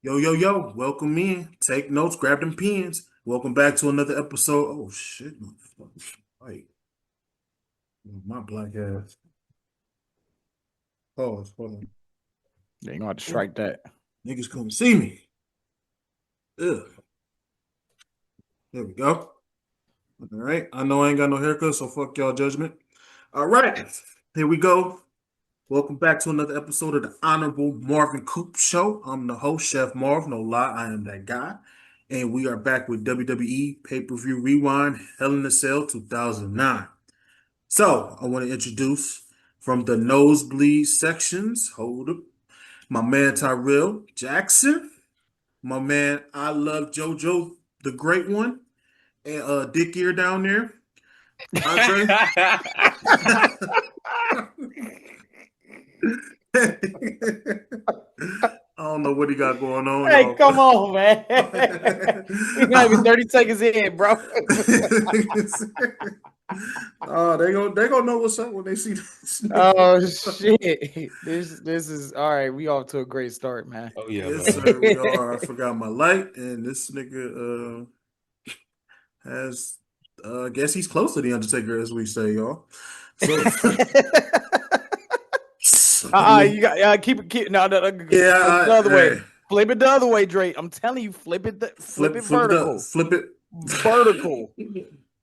Yo, yo, yo, welcome in. Take notes, grab them pens. Welcome back to another episode. Oh, shit. Like, my black ass. Pause. Hold on. You ain't gonna have to Oh, strike that. niggas come see me. Ugh. There we go. All right. I know I ain't got no haircut, so fuck y'all judgment. All right. Here we go. Welcome back to another episode of the Honorable Marvin Coop Show. I'm the host, Chef Marv. No lie, I am that guy. And we are back with WWE Pay-Per-View Rewind Hell in a Cell 2009. So, I want to introduce from the nosebleed sections, hold up, my man Tyrell Jackson, my man I Love Jojo, the great one, and Dick Ear down there, Aundre. I don't know what he got going on, Hey, y'all. come on, man. We're not even 30 seconds in, bro. Oh, they gonna know what's up when they see this Oh nigga. shit. This is all right. We off to a great start, man. Oh yeah, Yes, man. sir, we are. I forgot my light, and this nigga has I guess he's close to the Undertaker, as we say, y'all. So, let You me, got keep no, yeah, flip it the other way. hey, Flip it the other way, Drake. I'm telling you, flip it flip it up, vertical. flip it. Vertical.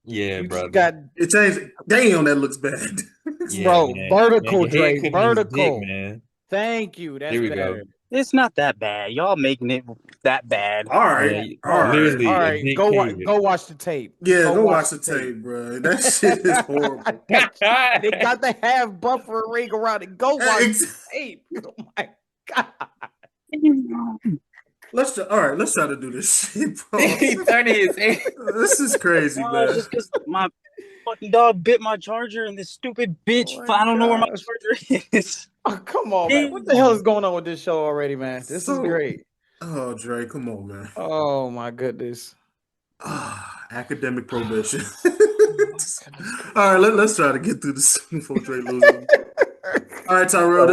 Yeah, You just brother. got It changed. Damn, that looks bad. Yeah, bro, man. Man, vertical, your head Drake. could be his dick, Vertical. man. Thank you. That's There we go. better. It's not that bad. Y'all making it that bad. All right, Yeah, all Oh, right. all literally a right. dick cave. Go watch the tape. Yeah, Go go watch watch the the tape. tape, bro. That shit is horrible. They got the half buffer ring around it. Go watch the tape. Oh my god. All right. Let's try to do this shit, bro. He turning his head. This is crazy, No, man. just because my fucking dog bit my charger and this stupid Oh bitch, my I don't know where my gosh. charger is. Oh, come on, man. What the hell Damn. is going on with this show already, man? This is So, great. oh, Dre, come on, man. Oh my goodness. Academic probation. Oh my goodness All right, gracious. let's try to get through this before Dre loses. All right, Tyrell,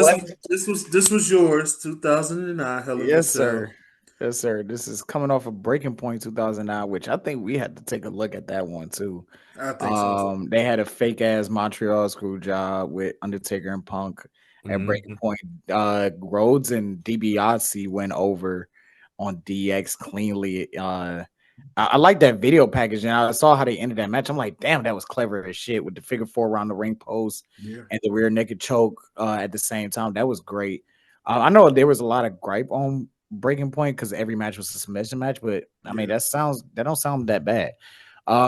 this was yours, 2009, Hell in a Yes, Cell. sir. Yes, sir. This is coming off of Breaking Point 2009, which I think we had to take a look at that one too. I think so too. They had a fake ass Montreal screw job with Undertaker and Punk at Breaking Mhm. Point. Rhodes and DiBiase went over on DX cleanly. I like that video package, and I saw how they ended that match. I'm like, damn, that was clever as shit with the figure four around the ring post Yeah. and the rear naked choke at the same time. That was great. I know there was a lot of gripe on Breaking Point because every match was a submission match, but I mean Yeah. that don't sound that bad.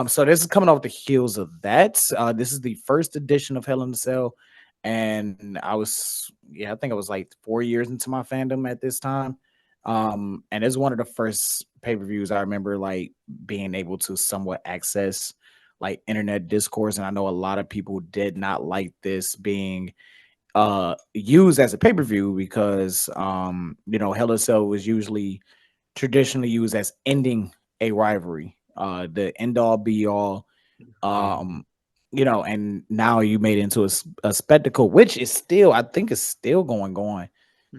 So this is coming off the heels of that. This is the first edition of Hell in a Cell, and I think I was like 4 years into my fandom at this time. And it's one of the first pay-per-views I remember like being able to somewhat access like internet discourse. And I know a lot of people did not like this being used as a pay-per-view because Hell in a Cell was usually traditionally used as ending a rivalry, the end all be all. Um, and now you made it into a spectacle, which is still, I think, is still going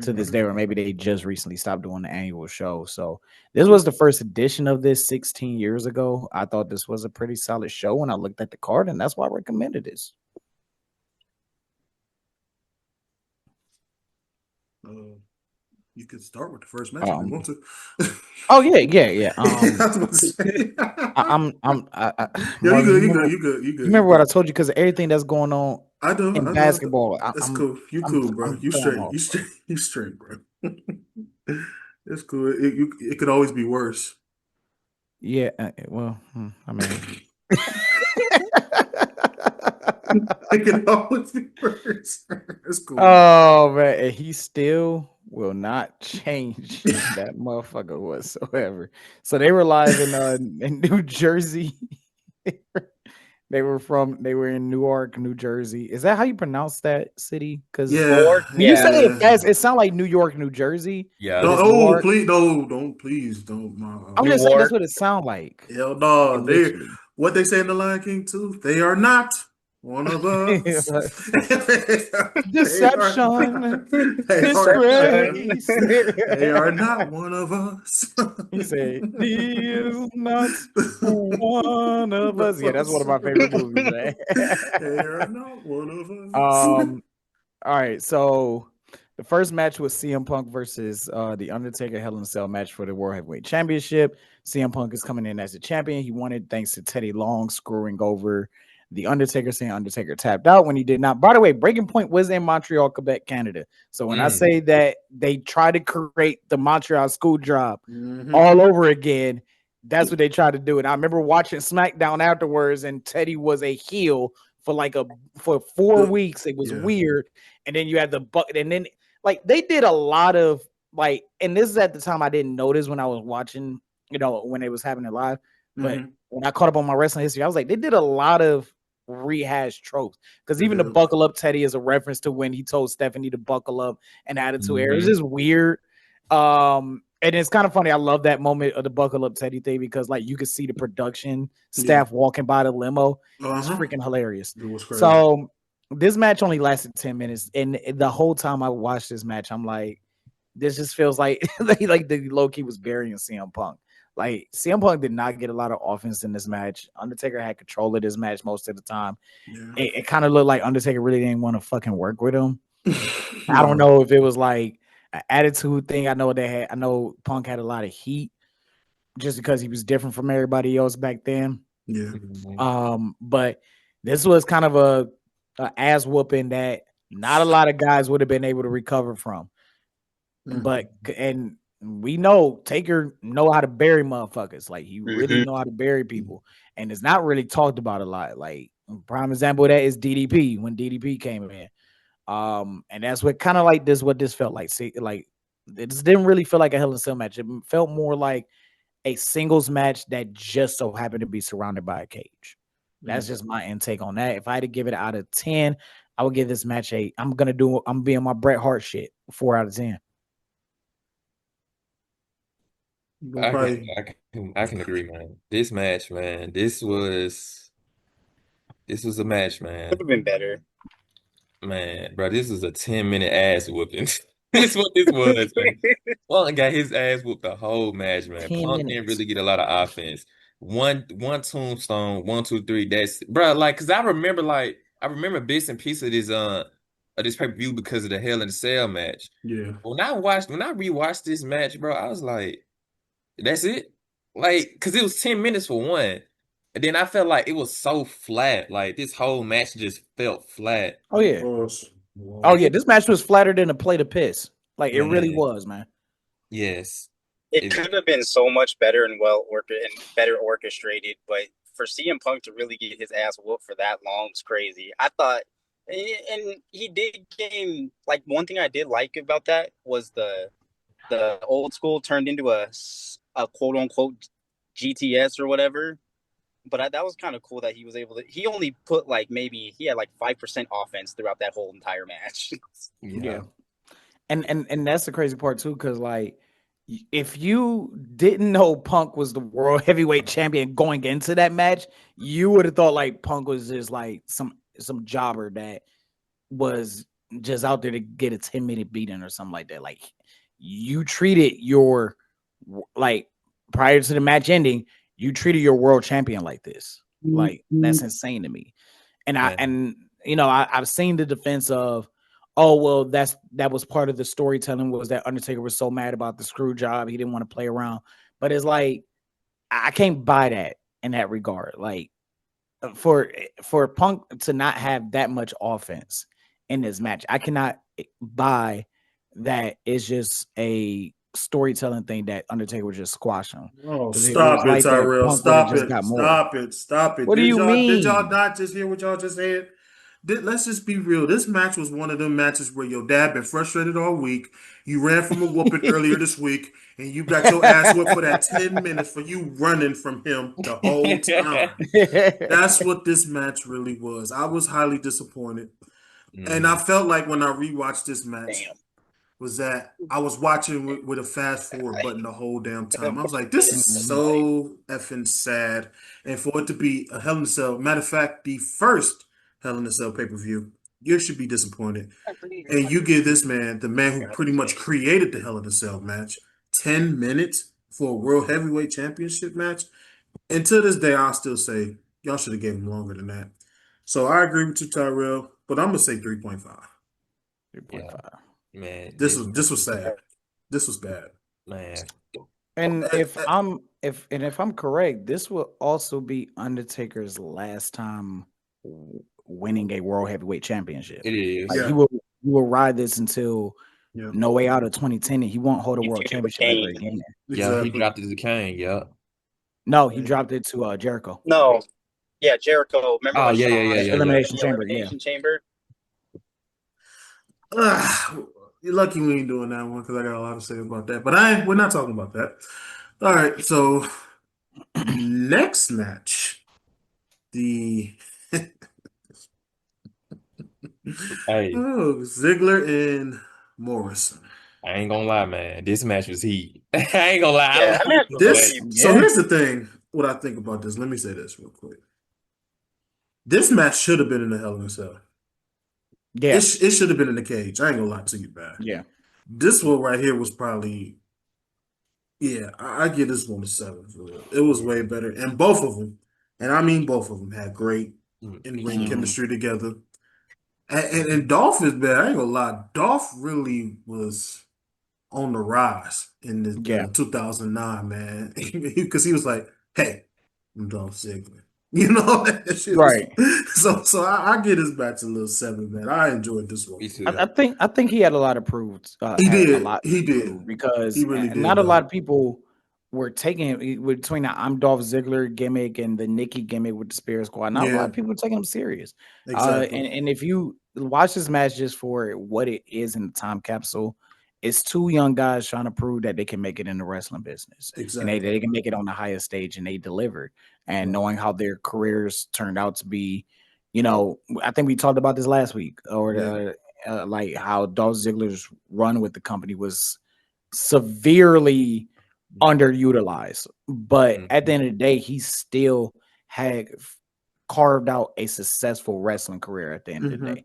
to this Mhm. day, or maybe they just recently stopped doing the annual show. So this was the first edition of this 16 years ago. I thought this was a pretty solid show when I looked at the card, and that's why I recommended this. Uh, you could start with the first match if you want Um, to. oh yeah. I was about to say. More, You you good, you remember, good, you good, you you good, you remember what I good. told you? Because everything that's going on I know, in I know. basketball, That's cool. You I'm cool, bro. I'm You thrown straight. off. You straight. You straight, bro. It's cool. It could always be worse. Yeah, well, I mean, It could always be worse. It's cool, man. oh man, and he still will not change that motherfucker whatsoever. So they were live in New Jersey. They were in Newark, New Jersey. Is that how you pronounce that city? Because Yeah, Lord, when you say yeah. it yeah. fast, it sounds like New York, New Jersey, but Yeah. Don't. it's Oh, Newark. please, no, don't. Please, don't. I'm just saying that's Newark. what it sounds like. Hell Like no. They literally. what they say in the Lion King too. They are not. one of us. Deception, Deception. disgrace. They are not one of us. He said, "He is not one of us." Yeah, that's one of my favorite movies, man. They are not one of us. All right, so the first match was CM Punk versus the Undertaker Hell in a Cell match for the World Heavyweight Championship. CM Punk is coming in as the champion. He won it thanks to Teddy Long screwing over the Undertaker, saying Undertaker tapped out when he did not. By the way, Breaking Point was in Montreal, Quebec, Canada. So when I say that they try to create the Montreal school job all over again, that's what they tried to do. And I remember watching SmackDown afterwards, and Teddy was a heel for 4 weeks. It was weird. And then you had the bucket, and then like they did a lot of like, and this is at the time I didn't notice when I was watching, when they was having it live. But when I caught up on my wrestling history, I was like, they did a lot of rehashed tropes, because even the buckle up Teddy is a reference to when he told Stephanie to buckle up and Attitude Era. It's just weird. And it's kind of funny. I love that moment of the buckle up Teddy thing, because like you could see the production staff walking by the limo. It's freaking hilarious. It was crazy. So this match only lasted 10 minutes, and the whole time I watched this match, I'm like, this just feels like like the low key was burying CM Punk. Like CM Punk did not get a lot of offense in this match. Undertaker had control of this match most of the time. It kind of looked like Undertaker really didn't want to fucking work with him. I don't know if it was like an attitude thing. I know Punk had a lot of heat just because he was different from everybody else back then. But this was kind of a ass whooping that not a lot of guys would have been able to recover from. But and we know Taker know how to bury motherfuckers. Like he really know how to bury people, and it's not really talked about a lot. Like prime example of that is DDP when DDP came in. And that's what kind of like what this felt like. See, like it just didn't really feel like a Hell in a Cell match. It felt more like a singles match that just so happened to be surrounded by a cage. That's just my intake on that. If I had to give it out of 10, I would give this match I'm being my Bret Hart shit, 4 out of 10. I can agree, man. This match, man. This was a match, man. Could have been better. Man, bro, this was a 10-minute ass whooping. That's what this was, man. Punk got his ass whooped the whole match, man. 10 Punk didn't minutes. really get a lot of offense. One tombstone, 1, 2, 3. That's bro, like, cause I remember bits and pieces of this pay-per-view because of the Hell in a Cell match. Yeah. When I rewatched this match, bro, I was like, that's it? Like, cause it was 10 minutes for one. And then I felt like it was so flat. Like this whole match just felt flat. Oh yeah. Oh yeah. This match was flatter than a plate of piss. Like it really was, man. Yes. It could have been so much better and better orchestrated, but for CM Punk to really get his ass whooped for that long is crazy. I thought, and he did gain, like, one thing I did like about that was the old school turned into a quote unquote GTS or whatever. But that was kind of cool that he was able to. He only put he had 5% offense throughout that whole entire match. Yeah. And that's the crazy part too, because like if you didn't know Punk was the world heavyweight champion going into that match, you would have thought like Punk was just like some jobber that was just out there to get a 10-minute beating or something like that. Like you treated your prior to the match ending, you treated your world champion like this. Like that's insane to me. And I've seen the defense of, oh well, that was part of the storytelling, was that Undertaker was so mad about the screw job he didn't want to play around. But it's like I can't buy that in that regard. Like for Punk to not have that much offense in this match, I cannot buy that. It's just a storytelling thing that Undertaker would just squash him. Oh, stop it, Tyrell. Stop it. Stop it. What do you mean? Did y'all not just hear what y'all just said? Let's just be real. This match was one of them matches where your dad been frustrated all week. You ran from a whooping earlier this week, and you got your ass whooped for that 10 minutes for you running from him the whole time. That's what this match really was. I was highly disappointed. And I felt like when I rewatched this match, was that I was watching with a fast forward button the whole damn time. I was like, this is so effing sad. And for it to be a Hell in a Cell, matter of fact, the first Hell in a Cell pay-per-view, you should be disappointed. And you give this man, the man who pretty much created the Hell in a Cell match, 10 minutes for a World Heavyweight Championship match. And to this day, I'll still say y'all should have gave him longer than that. So I agree with you, Tyrell, but I'm gonna say 3.5. 3.5. Man, This was sad. This was bad. man. And if I'm correct, this will also be Undertaker's last time winning a World Heavyweight Championship. It is. Like Yeah. you will ride this until No Way Out of 2010, and he won't hold a World Championship ever again. Yeah, he Exactly. dropped it to Kane. Yeah. No, he dropped it to Jericho. No. Yeah, Jericho. Remember Oh, when yeah, Shawn yeah, had yeah, Elimination the Chamber, Elimination Chamber? You're lucky we ain't doing that one because I got a lot to say about that. But we're not talking about that. All right, so next match, the Hey, Ziggler and Morrison. I ain't gonna lie, man. This match was heat. I ain't gonna lie. Yeah, that match was This heat. so here's the thing. What I think about this. Let me say this real quick. This match should have been in the Hell in a Cell. Yeah, It should have been in the cage. I ain't gonna lie to you, man. yeah. This one right here was probably, yeah, I give this one a 7 for real. It was way better, and both of them, and I mean both of them, had great in-ring chemistry together. And Dolph is bad. I ain't gonna lie. Dolph really was on the rise in the 2009, man, because he was like, "Hey, I'm Dolph Ziggler." You know, that shit Right. So I give this match a little 7, man. I enjoyed this one. Me too. I think he had a lot of proof. He had did. a lot He to did. prove because He really did, not a though. lot of people were taking between the I'm Dolph Ziggler gimmick and the Nikki gimmick with the Spirit Squad. Not a lot of people were taking him serious. Exactly. And if you watch this match just for what it is in the time capsule, it's two young guys trying to prove that they can make it in the wrestling business. Exactly. And they can make it on the highest stage, and they delivered. And knowing how their careers turned out to be, I think we talked about this last week, or like how Dolph Ziggler's run with the company was severely underutilized. But at the end of the day, he still had carved out a successful wrestling career at the end of the day.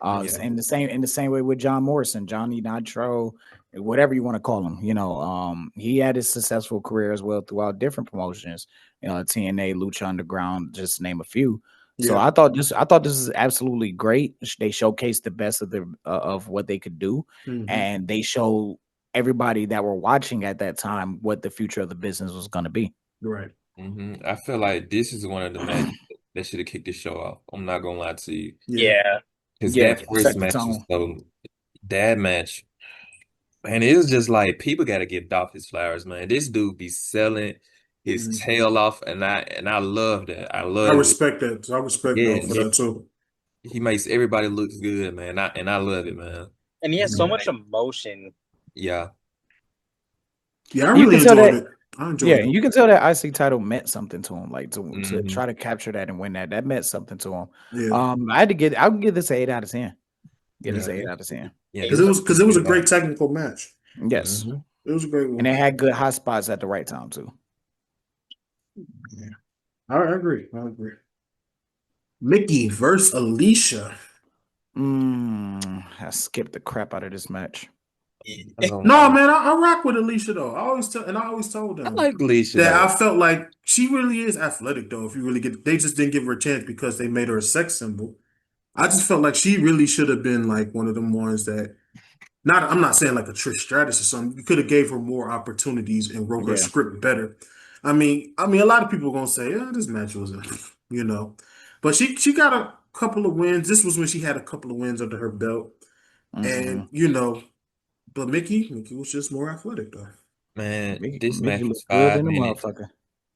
In the same way with John Morrison, Johnny Nitro, whatever you want to call him, he had his successful career as well throughout different promotions, TNA, Lucha Underground, just to name a few. So I thought this is absolutely great. They showcased the best of what they could do, and they showed everybody that were watching at that time what the future of the business was going to be. Right. I feel like this is one of the matches that should have kicked the show off. I'm not gonna lie to you. Yeah. Because that first match was that match, man, it was just like people got to give Dolph his flowers, man. This dude be selling his tail off, and I love that. I respect that. I respect Dolph for that too. He makes everybody look good, man. I love it, man. And he has so much emotion. Yeah. Yeah, I really enjoyed it. I enjoyed it. You can tell that IC title meant something to him, like to try to capture that and win that. That meant something to him. Yeah. I would give this an 8 out of 10. Give this an 8 out of 10. Yeah, because it was a great technical match. Yes. It was a great one. And it had good hot spots at the right time too. Yeah. I agree. Mickey versus Alicia. I skipped the crap out of this match. No, man, I rock with Alicia though. I always told them I like Alicia that though. I felt like she really is athletic though. If you really they just didn't give her a chance because they made her a sex symbol. I just felt like she really should have been like one of them ones that. I'm not saying like a Trish Stratus or something. You could have gave her more opportunities and wrote her script better. I mean, a lot of people are gonna say, this match wasn't, but she got a couple of wins. This was when she had a couple of wins under her belt, and but Mickey was just more athletic though. Man, this match was 5 minutes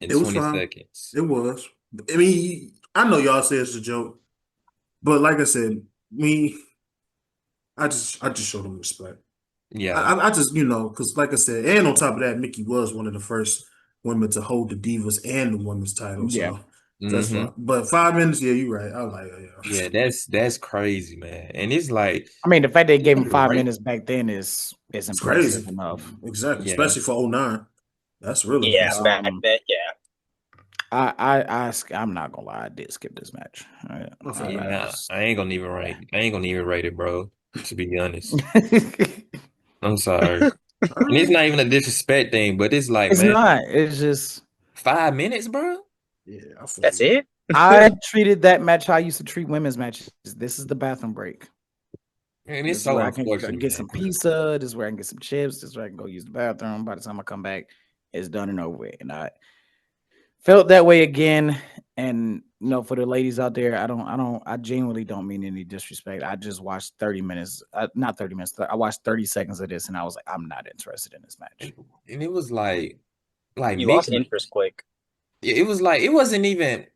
and 20 seconds. It was. I mean, I know y'all say it's a joke, but like I said, I just showed them respect. Yeah. I just, because like I said, and on top of that, Mickey was one of the first women to hold the Divas and the women's title. So that's fine. But 5 minutes, you're right. I was like, yeah, that's crazy, man. And it's like, I mean, the fact they gave him 5 minutes back then is impressive enough. Exactly, especially for 09. That's really back then, I'm not gonna lie, I did skip this match. Yeah, I ain't gonna even rate it, bro. To be honest, I'm sorry. And it's not even a disrespect thing, but it's like, It's man, not. It's just 5 minutes, bro. Yeah, I feel That's you. it. I treated that match how I used to treat women's matches. This is the bathroom break. And This it's is so where I can unfortunate, get man. some pizza. This is where I can get some chips. This is where I can go use the bathroom. By the time I come back, it's done and over with. And I felt that way again. And for the ladies out there, I genuinely don't mean any disrespect. I just watched 30 minutes, not 30 minutes. I watched 30 seconds of this, and I was like, I'm not interested in this match. And it was like You lost Mickey. interest quick. It was like it wasn't even.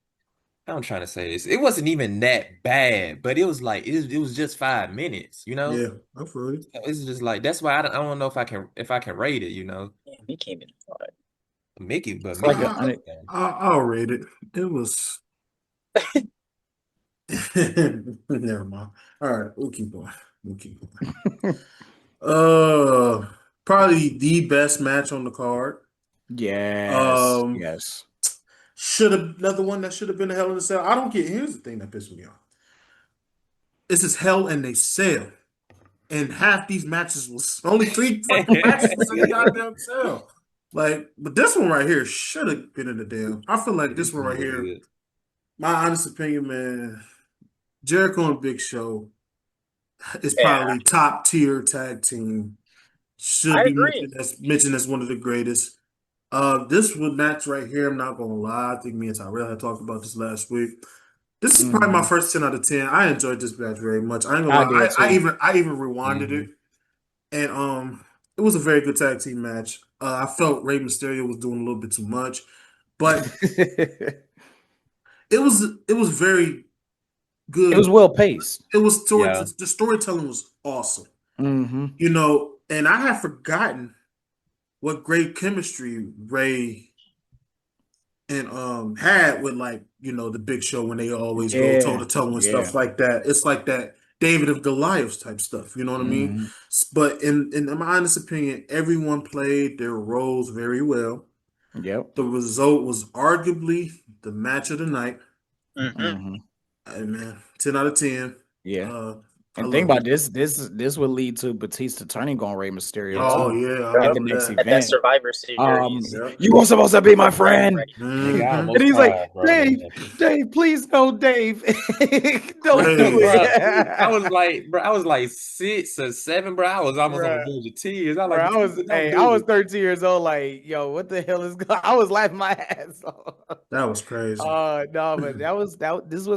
I'm trying to say this. It wasn't even that bad, but it was like it was just 5 minutes. Yeah, I feel you. It's just like that's why I don't know if I can rate it. Yeah, he came in hard. Mickey, but It's like Mickey. I'll rate it. It was. Never mind. All right, we'll keep going. Probably the best match on the card. Yes, yes. Should have another one that should have been a Hell in a Cell. I don't get. Here's the thing that pissed me off. This is Hell in a Cell, and half these matches was only 3 fucking matches was in the goddamn cell. But this one right here should have been in the damn. I feel like this one right here. My honest opinion, man, Jericho and Big Show is probably top tier tag team. Should be mentioned as one of the greatest. This match right here, I'm not gonna lie. I think me and Tyrell had talked about this last week. This is probably my first 10 out of 10. I enjoyed this match very much. I ain't gonna lie. I even rewinded it, and it was a very good tag team match. I felt Rey Mysterio was doing a little bit too much, but it was very good. It was well paced. It was the storytelling was awesome. And I had forgotten what great chemistry Ray and had with the Big Show when they always go toe to toe and stuff like that. It's like that David of Goliath type stuff. You know what I mean? But in my honest opinion, everyone played their roles very well. Yep. The result was arguably the match of the night. Hey, man, 10 out of 10. Yeah. And think about this would lead to Batista turning on Rey Mysterio at the next event. At that Survivor Series. You were supposed to be my friend. And he's like, Dave, please no, Dave. Don't do it. I was like 6 or 7, bro. I was almost on the verge of tears. I was 13 years old. Like, yo, what the hell is going on? I was laughing my ass off. That was crazy. No, but this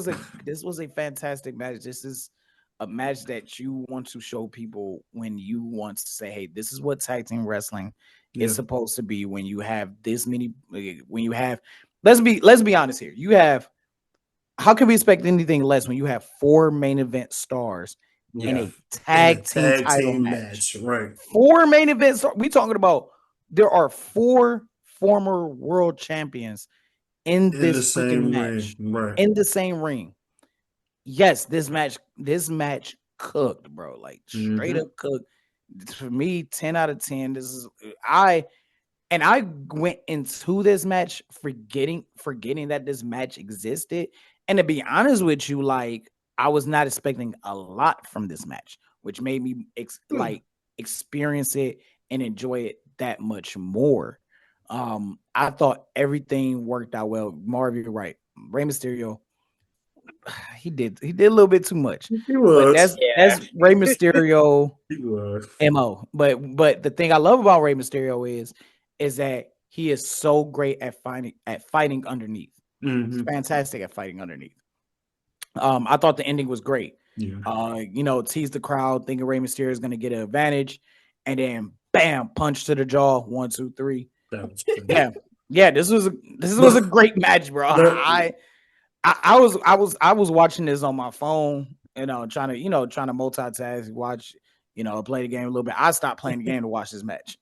was a fantastic match. This is a match that you want to show people when you want to say, hey, this is what tag team wrestling is supposed to be when you have this many, let's be honest here. How can we expect anything less when you have 4 main event stars in a tag team title match? Right. 4 main events. We talking about there are 4 former world champions in this freaking match. Right. In the same ring. Yes, this match cooked, bro. Like straight up cooked. For me, 10 out of 10. I went into this match forgetting that this match existed. And to be honest with you, like I was not expecting a lot from this match, which made me experience it and enjoy it that much more. I thought everything worked out well. Marv, you're right. Rey Mysterio, he did a little bit too much. He was. But that's Rey Mysterio MO. But the thing I love about Rey Mysterio is that he is so great at fighting underneath. He's fantastic at fighting underneath. I thought the ending was great. Tease the crowd, thinking Rey Mysterio is going to get an advantage, and then bam, punch to the jaw. 1, 2, 3. This was a great match, bro. I was watching this on my phone, trying to multitask, watch, play the game a little bit. I stopped playing the game to watch this match.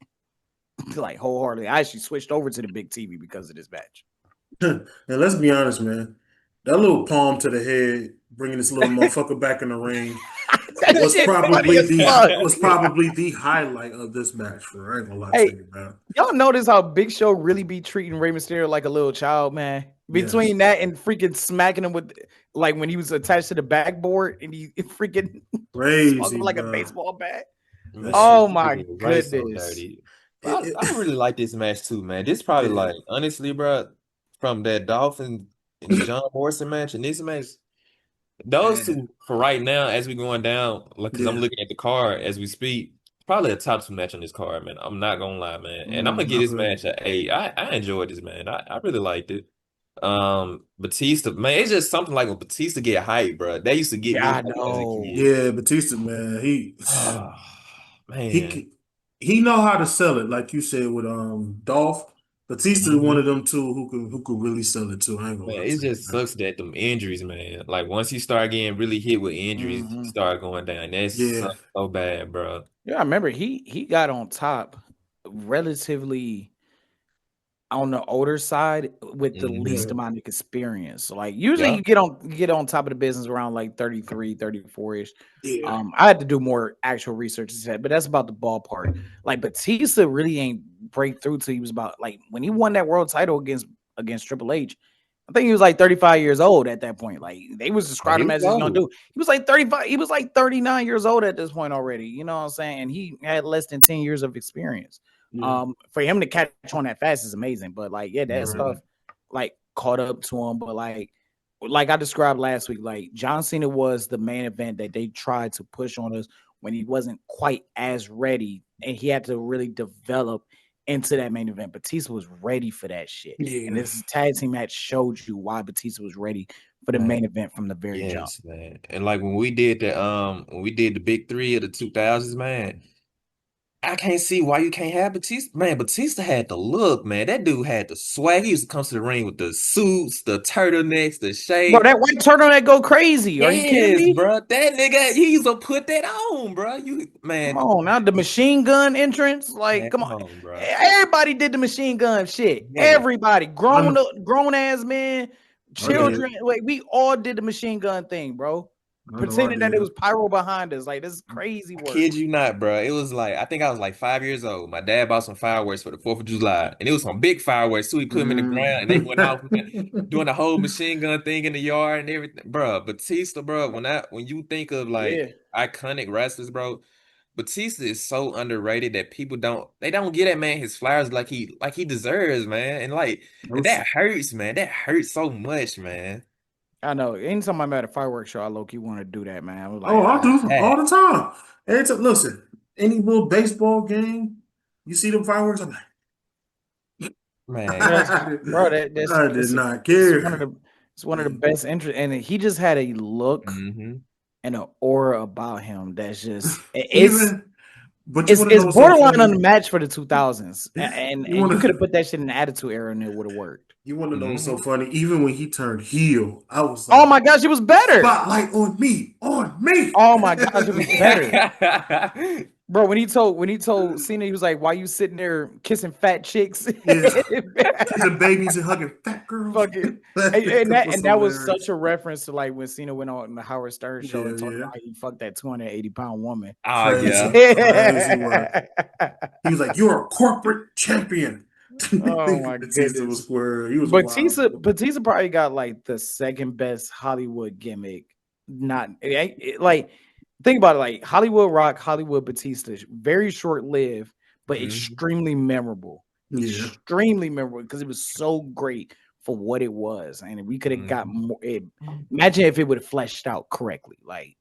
Like wholeheartedly. I actually switched over to the big TV because of this match. And let's be honest, man. That little palm to the head, bringing this little motherfucker back in the ring, was probably the highlight of this match. I ain't gonna lie to you, man. Y'all notice how Big Show really be treating Rey Mysterio like a little child, man? Between that and freaking smacking him with, like when he was attached to the backboard and he freaking swung him Crazy, like a bro. baseball bat. That Oh shit. my He was right so goodness. dirty. It, I really like this match too, man. This probably yeah. like honestly, bro, from that Dolphin and John Morrison match and this match, those Man. two for right now, as we going down, like because I'm Yeah. looking at the card as we speak, probably a top two match on this card, man. I'm not gonna lie, man. And I'm gonna give I this feel you. match a A. I enjoyed this, man. I really liked it. Batista, man, it's just something like when Batista get hyped, bro. That used to get Yeah, me I hyped as a know. kid. Yeah, Batista, man. Oh, He man. c- he know how to sell it, like you said with Dolph. Batista, one of Mhm. them two who could really sell it too. I ain't gonna Man, lie it to you, just man. sucks that them injuries, man. Like once he start getting really hit with injuries, he Mhm. start going down. That Yeah, sucks so bad, bro. Yeah, I remember he got on top relatively on the older side with the yeah, least amount of experience. So, like usually Yeah. you get on top of the business around like 33, 34-ish. yeah. I had to do more actual research to say, but that's about the ballpark. Like Batista really ain't break through till he was about like when he won that world title against Triple H. I think he was like 35 years old at that point. Like they was Man, he describing him was as this young old. dude. He was like 35, he was like 39 years old at this point already. You know what I'm saying? And he had less than 10 years of experience. Yeah. For him to catch on that fast is amazing. But like, yeah, that Right. stuff like caught up to him. But like I described last week, like John Cena was the main event that they tried to push on us when he wasn't quite as ready, and he had to really develop into that main event. Batista was ready for that shit, and Yeah. this tag team match showed you why Batista was ready for the Man, main event from the very jump. yes, man. And like when we did the big three of the 2000s, man, I can't see why you can't have Batista. Man, Batista had the look, man. That dude had the swag. He used to come to the ring with the suits, the turtlenecks, the Bro, shape. that white turtleneck go crazy. Are you kidding Yes, me? bro. That nigga, he used to put that on, bro. Come on now, the machine gun entrance, like Man, come come on. on, bro. Everybody did the machine gun shit. Yes. Everybody, I grown ass men, I did. children, like we all did the machine gun thing, bro. I know I Pretending that it did. was pyro behind us, like this is crazy I work. kid you not, bro. It was like I think I was like 5 years old. My dad bought some fireworks for the 4th of July, and it was some big fireworks too. He put them in the ground, and they went off, man, doing the whole machine gun thing in the yard and everything, bro. Batista, bro. When you think of like Yeah, iconic wrestlers, bro, Batista is so underrated that people don't get that man his flowers like he deserves, man. And like that hurts, man. That hurts so much, man. I know. Anytime I'm at a fireworks show, I low key want to do that, man. I was like, Oh, I do That all the time. Every time, listen, any little baseball game, you see them fireworks, I'm man. that's like, bro. That's I did not it's one of care. the it's one of the best interest, and he just had a look Hmm. and an aura about him that's just Even, but you it's want to know it's what's so borderline on funny? the match for the 2000s, You and want you could have to put that shit in the Attitude Era and it would have worked. you want to know what's so Hmm. funny? Even when he turned heel, I was Oh like, my gosh, it was better. spotlight on me, on me. Oh my gosh, it was better. Bro, when he told Cena, he was like, "Why you sitting there kissing fat chicks?" Yeah, kissing babies and hugging fat girls. Fucking That was and that was hilarious. such a reference to like when Cena went on the Howard Stern show Yeah, and talked yeah. about how he fucked that 280-pound woman. Oh yeah. Crazy work. He was like, "You're a corporate champion." Oh my Batista was goodness. square. He was a wild. Batista probably got like the second best Hollywood gimmick. Not like think about it, like Hollywood Rock, Hollywood Batista, very short lived, but Mhm. extremely memorable. Yeah. Extremely memorable because it was so great for what it was, and we could have got Mhm. more. Imagine if it would have fleshed out correctly. Like,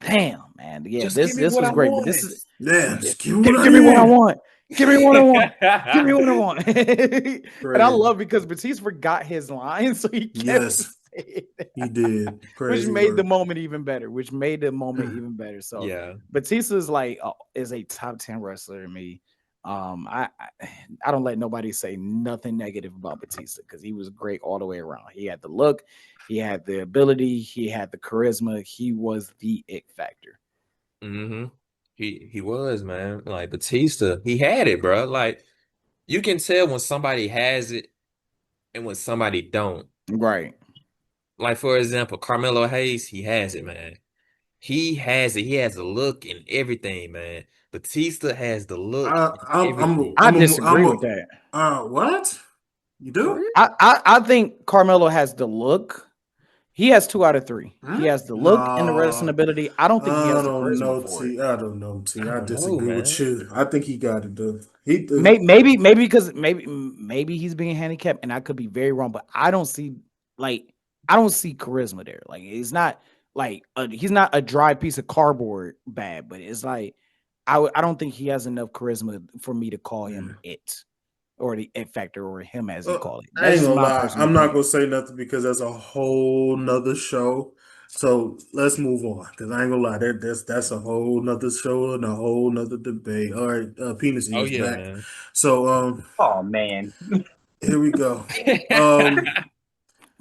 damn, man, yeah, Just give me this what was I great, but want. this is Yeah, yeah, just give me what I give me what I need. want. Give me what I want. Give me what I want. And I Crazy. love because Batiste forgot his lines, so he kept Yes, saying that, he did. which Crazy made the work. moment even better. Which made the moment even better. So Yeah. Batista is like is a top 10 wrestler to me. I don't let nobody say nothing negative about Batista because he was great all the way around. He had the look, he had the ability, he had the charisma. He was the it factor. Hmm. He was, man. Like Batista, he had it, bro. Like you can tell when somebody has it and when somebody don't. Right. Like for example, Carmelo Hayes, he has it, man. He has it. He has the look and everything, man. Batista has the look I, and I'm, I'm, everything. I I'm, a, disagree I'm with a, that. what? You For do? real? I think Carmelo has the look. He has 2 out of 3. He has the look and the wrestling Nah, ability. I don't think he I has the don't charisma know, for it. T. I don't know, T. I I don't know, disagree with man. you. I think he got it, though. He Maybe because maybe he's being handicapped, and I could be very wrong, but I don't see charisma there. Like it's not like he's not a dry piece of cardboard bad, but it's like I don't think he has enough charisma for me to call him it or the it factor or him as you call it. I That's ain't just gonna my lie. personal I'm not opinion. gonna say nothing because that's a whole nother show. So let's move on. Because I ain't gonna lie, that's a whole nother show and a whole nother debate. All right, penis Oh ears yeah, back. man. So Oh man. here we go. Um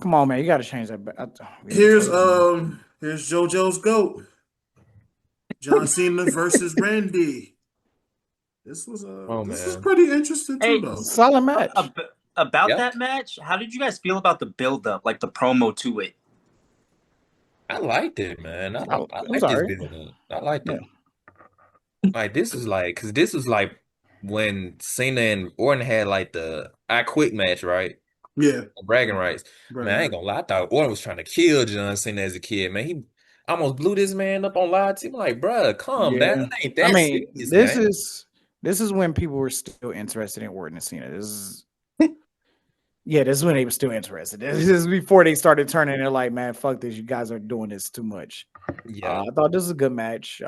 Come on, man, you got to change that. We didn't here's change it. here's JoJo's GOAT. John Cena versus Randy. Oh This was man. pretty interesting too, Hey, though. Solid match. about Yeah, that match, how did you guys feel about the build up, like the promo to it? I liked it, man. I It was like all this right. build up. I liked Yeah. it. Like this was like, cause this was like when Cena and Orton had like the I Quit match, right? Yeah, Bragging rights. Man, I ain't right. gonna lie. I thought Orton was trying to kill John Cena as a kid, man. He almost blew this man up on live TV. I'm like, bruh, calm down. Yeah. It ain't I that mean, serious, man. this is when people were still interested in Orton and Cena. This is when they were still interested. This is before they started turning. They're like, man, fuck this. You guys are doing this too much. Yeah. I thought this was a good match.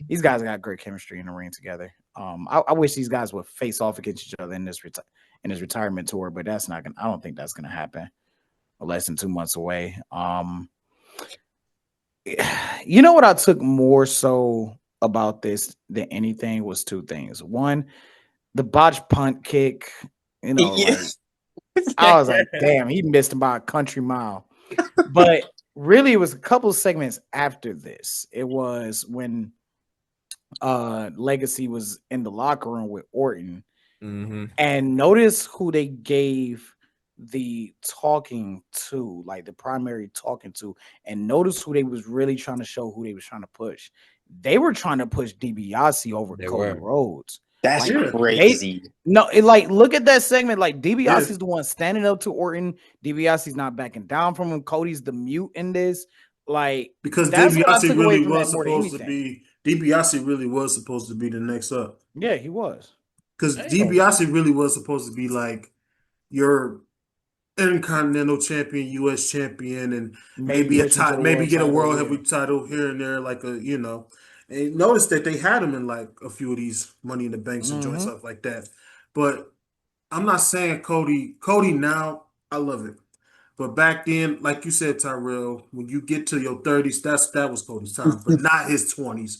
These guys got great chemistry in the ring together. I wish these guys would face off against each other in this retirement tour, but that's not gonna. I don't think that's gonna happen. Less than 2 months away. You know what I took more so about this than anything was 2 things. One, the botch punt kick. Yeah. Like I was like, damn, he missed by a country mile. But really, it was a couple segments after this. It was when Legacy was in the locker room with Orton, Mm-hmm. and notice who they gave the talking to, like the primary talking to, and notice who they was really trying to show who they was trying to push. They were trying to push DiBiase over They Cody were. Rhodes. That's Like crazy. look at that segment. Like Yeah. DiBiase's the one standing up to Orton. DiBiase's not backing down from him. Cody's the mute in this. Like Because that's what I DiBiase took away really from that was more than supposed to anything. be DiBiase really was supposed to be the next up. Yeah, he was. Because I ain't gonna- DiBiase really was supposed to be like your Intercontinental Champion, U.S. Champion, and maybe pushing for the maybe world get a title, world yeah. heavyweight title here and there, like a. And notice that they had him in like a few of these Money in the Banks and joint stuff like that. But I'm not saying Cody. Cody now, I love it. But back then, like you said, Tyrell, when you get to your 30s, that was Cody's time, but not his 20s.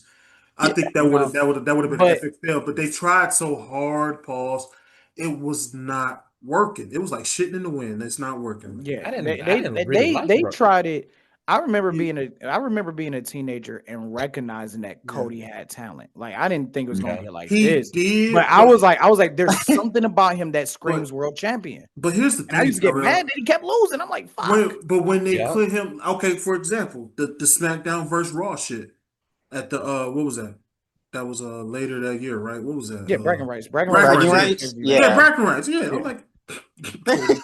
I think that would No, have been an but epic fail. But they tried so hard, pause. It was not working. It was like shitting in the wind. It's not working. yeah, I they didn't really like they bro. tried it. I remember You- being a teenager and recognizing that Yeah. Cody had talent. Like I didn't think it was gonna Yeah. be like He this, did, but I was like, there's something about him that screams but world champion. but here's the And I thing, used to get Tyrell. mad that he kept losing. I'm like, fuck. When they Yeah. put him, okay, for example, the SmackDown versus Raw shit at the what was that? That was later that year, right? What was that? Yeah, bragging rights. Bragging Bragging rights, rights? yeah, Yeah. bragging rights, yeah. I'm like, Cody.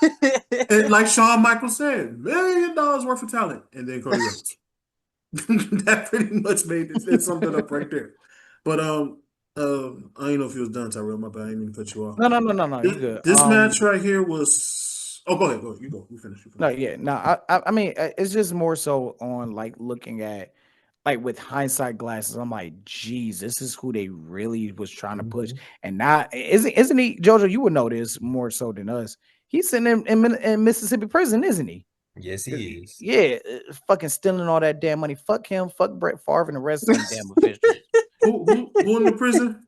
And like Shawn Michaels said, $1 million worth of talent, and then Cody Rhodes. That pretty much made it. That summed it up right there. But I don't know if you was done, Tyrell. My bad. I didn't mean to cut you off. No. You good. This match right here was. Oh, go ahead. Go ahead. You go. You finish. No, yeah, no. I mean, it's just more so on like looking at like with hindsight glasses. I'm like, geez, this is who they really was trying to push, and not isn't he, Jojo? You would know this more so than us. He's sitting in Mississippi prison, isn't he? Yes, he is. Yeah, fucking stealing all that damn money. Fuck him. Fuck Brett Favre and the rest of them damn officials. Who in the prison?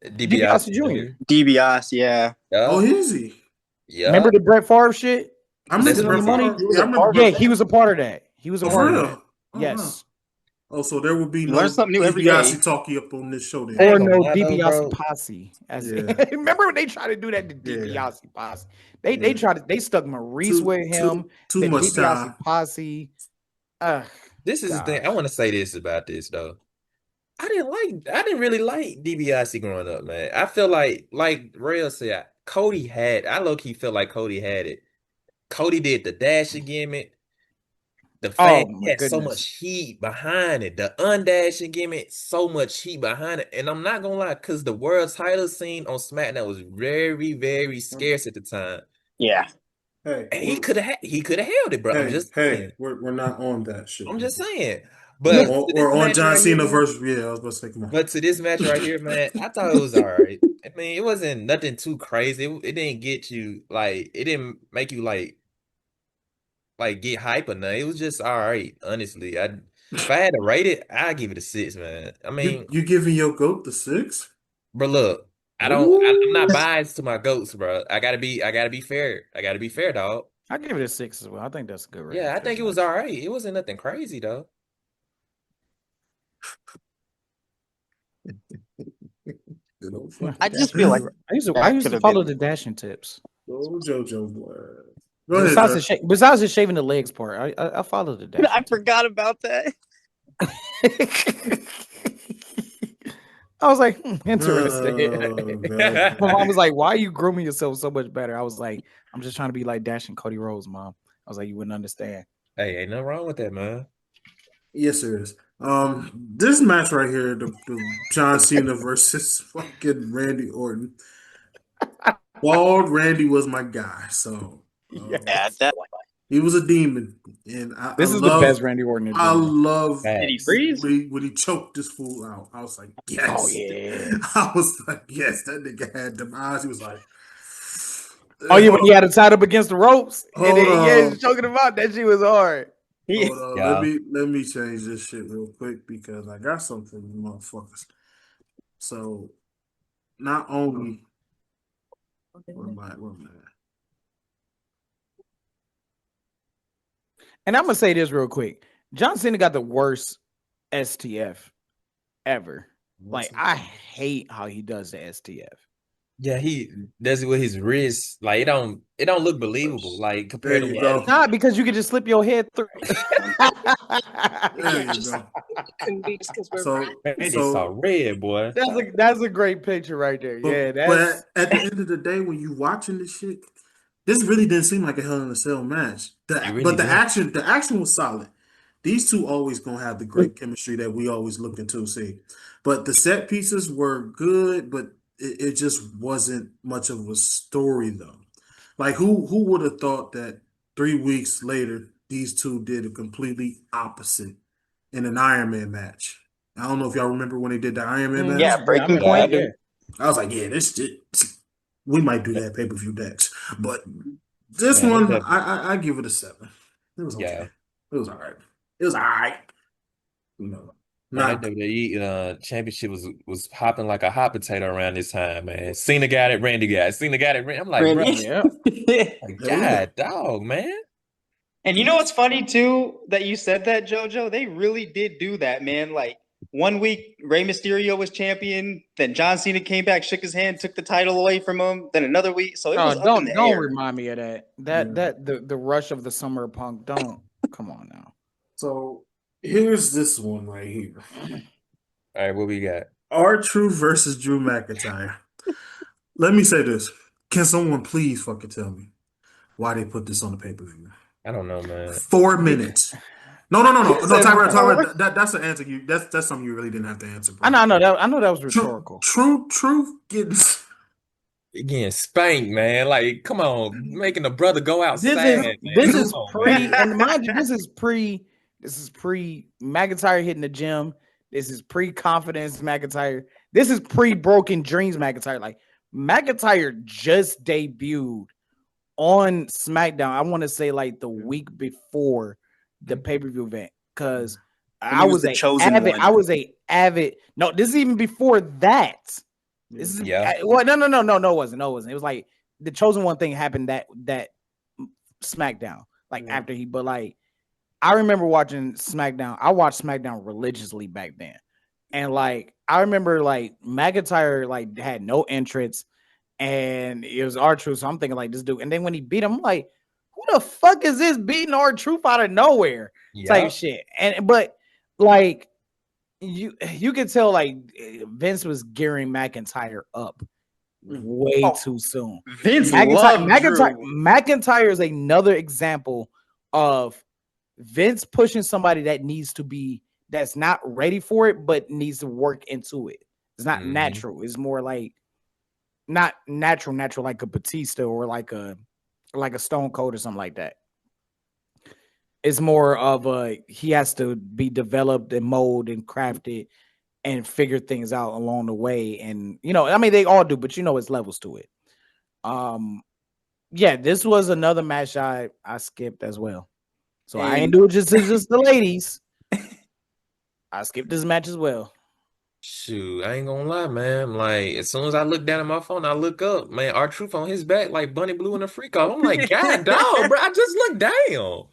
DiBiase Jr. DiBiase, yeah. Oh, is he? Yeah. Remember the Brett Favre shit? I remember That's Brett money? Favre. Yeah, I remember. Yeah, Brett he was a part of that. He was a Oh, part for of real? that. Oh, Yes. wow. Oh, so there will be You no learn something new every DiBiase day. talkie up on this show then. Or ain't no gonna lie, though, DiBiase bro. posse. Yeah. Remember when they tried to do that to DiBiase posse? They stuck Maurice with him. Too the much DiBiase time. posse. This is the thing. I want to say this about this though. I didn't really like DiBiase growing up, man. I feel like Rail said, I low-key felt like Cody had it. Cody did the dashing gimmick. The Oh fact he my had so goodness. much heat behind it. The undashing gimmick, so much heat behind it. And I'm not gonna lie, because the world title scene on SmackDown was very, very scarce at the time. Yeah. Hey, And he could have held it, bro. I'm just saying. we're not on that shit. I'm just saying. We're But to on, this we're on match John right here, Cena man. versus. Yeah, I was about to say, come on. But to this match right here, man, I thought it was all right. I mean, it wasn't nothing too crazy. It didn't get you like it didn't make you like get hype or nothing. It was just all right, honestly. If I had to rate it, I'd give it a 6, man. I mean, You giving your goat the 6? bro, look, I'm not Ooh. biased to my goats, bro. I gotta be fair. I gotta be fair, dog. I give it a 6 as well. I think that's a good rating. Yeah, I for this think it was match. all right. It wasn't nothing crazy though. Good old fucking I just feel like I used to could've follow been- the dashing tips. old Jojo boy. Go ahead, Besides the shaving the legs part, I follow the dashing. I forgot about that. I was like, interesting. God. My mom was like, "Why are you grooming yourself so much better?" I was like, "I'm just trying to be like Dash and Cody Rhodes, mom." I was like, "You wouldn't understand." Hey, ain't nothing wrong with that, man. Yes, there is. This match right here, the John Cena versus fucking Randy Orton. Bald Randy was my guy, so Yeah, that he was a demon, and This is the best Randy Orton. I love Did he freeze? when he choked this fool out. I was like, yes. Oh yeah. I was like, yes. That nigga had them eyes. He was like, Oh yeah, when he had it tied up against the ropes, and Hold then, yeah, on. he's choking him out. That shit was hard. Hold on. Yeah. Let me change this shit real quick because I got something for you motherfuckers. So not only where am I at? And I'm gonna say this real quick: John Cena got the worst STF ever. Like I hate how he does the STF. Yeah, he does it with his wrist. Like it don't look believable. Like compared There to you what go. Not because you could just slip your head through. There you go. Couldn't be just because we're So Randy saw red, boy. That's a great picture right there. Yeah, that's but at the end of the day, when you watching this shit, this really didn't seem like a Hell in a Cell match. really But didn't. the action was solid. These two always gonna have the great chemistry that we always looking to see. But the set pieces were good, but it just wasn't much of a story though. Like who would have thought that 3 weeks later these two did a completely opposite in an Iron Man match? I don't know if y'all remember when they did the Iron Man match. Yeah, breaking I'm point. yeah. I was like, yeah, this shit, we might do that pay-per-view next. But this Man, one, that definitely- I give it a 7. It was okay. Yeah. It was all right. It was all right. You know, Man, not that WWE championship was hopping like a hot potato around this time, man. Cena got it, Randy got it. Cena got it, Randy. I'm like, bro, Randy. Yeah. like, God, dog, man. And you know what's funny too that you said that, Jojo? They really did do that, man. Like 1 week, Rey Mysterio was champion. Then John Cena came back, shook his hand, took the title away from him. Then another week, so it was up in the don't air. remind me of that. That the rush of the summer of punk. Don't come on now. so. Here's this one right here: All right, what we got? R-Truth versus Drew McIntyre. Let me say this: can someone please fucking tell me why they put this on the pay-per-view? I don't know, man. 4 minutes. No, Tyrell. That's an answer. That's something you really didn't have to answer. Bro. I know that was rhetorical. Truth getting. Getting spanked, man. Like, come on, making a brother go outside. This is Come on, pre, man. and mind you, this is pre McIntyre hitting the gym. This is pre confidence McIntyre. This is pre broken dreams McIntyre. Like McIntyre just debuted on SmackDown. I want to say like the week before the pay-per-view event, because I was the chosen avid. one. I was a avid. No, this is even before that. This is well, no, it wasn't. No, it wasn't. It was like the chosen one thing happened that SmackDown, like after he, but like I remember watching SmackDown. I watched SmackDown religiously back then, and like I remember like McIntyre like had no entrance, and it was R-Truth. So I'm thinking like this dude, and then when he beat him, I'm like, who the fuck is this beating R-Truth out of nowhere? Type shit, but like. You could tell like Vince was gearing McIntyre up way Oh, too soon. Vince loved Drew. McIntyre is another example of Vince pushing somebody that's not ready for it, but needs to work into it. It's not natural. It's more like not natural like a Batista or like a Stone Cold or something like that. It's more of he has to be developed and molded and crafted and figure things out along the way. And they all do, but it's levels to it. Yeah, this was another match I skipped as well. So I ain't do it just the ladies. I skipped this match as well. Shoot, I ain't gonna lie, man. Like, as soon as I look down at my phone, I look up, man, R-Truth on his back like Bunny Blue in a freak off. I'm like, God dog, bro, I just looked down.